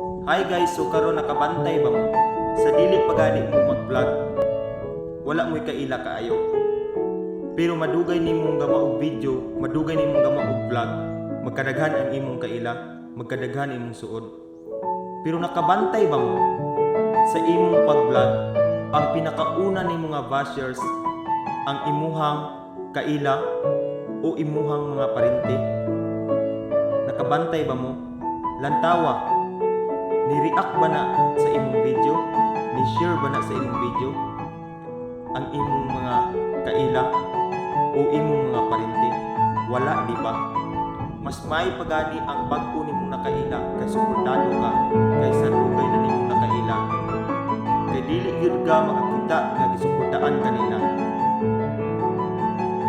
Hi guys, so karon nakabantay ba mo? Sa dili pagani mo mag-vlog, wala mo'y kaila kaayo. Pero madugay nimong gama og video, madugay nimong gama og vlog, magkadaghan ang imong kaila, magkadaghan imong suod. Pero nakabantay ba mo sa imong pag-vlog ang pinakauna nimong nga bashers, ang imuhang kaila o imuhang mga parinti? Nakabantay ba mo? Lantawa, ni-react ba na sa imong video? Ni-share ba na sa imong video ang imong mga kaila o imong mga parinti? Wala, di ba? Mas may pagani ang bag-o nimong nakaila kay suportado ka kaysa dugay na nimong nakaila. Kay dili gyud ka makakita nga gisuportaan kanila.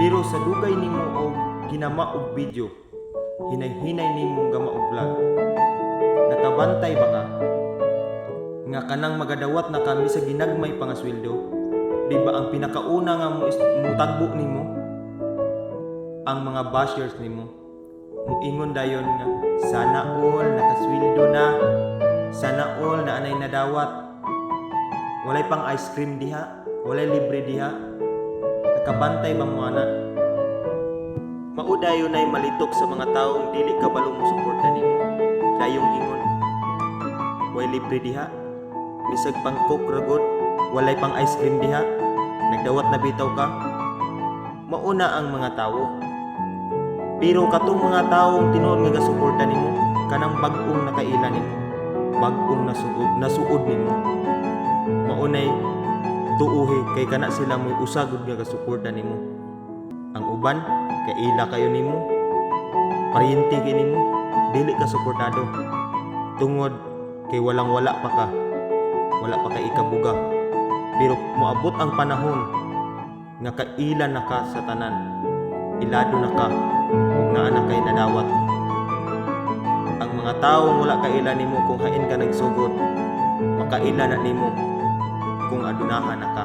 Pero sa dugay nimo og ginama og video, hinay-hinay nimong gama og vlog, nakabantay ba ka nga kanang magadawat na kami sa ginagmay pangasweldo? Di ba ang pinakauna nga mutagbo nimo ang mga bashers nimo? Muingon dayon nga sana all nakasweldo na, sana all na anay nadawat, walay pang ice cream diha, walay libre diha. Nakabantay ba mo ana? Maudayon ay malitok sa mga taong dili kabalo mo suporta nimo. Dayong ingon, way libre diha, bisag pang coke ragod, walay pang ice cream diha, nagdawat na bitaw ka. Mauna ang mga tawo. Pero katong mga taong tinuod nga gasuporta nimo, kanang bag-ong nakaila nimo, bag-ong nasuod nimo, maunay tuuhi kay kana sila mo'y usagod nga gasuporta nimo. Ang uban kaila kayo nimo, paryente kay nimo, dili ka suportado tungod kay walang-wala pa ka, wala pa ka ikabuga. Pero moabot ang panahon nga kaila na ka sa tanan, ilado na ka ug naa na kay nadawat. Ang mga tawo wala kaila nimo kung hain ka nagsugod, makaila na nimo kung adunahan na ka.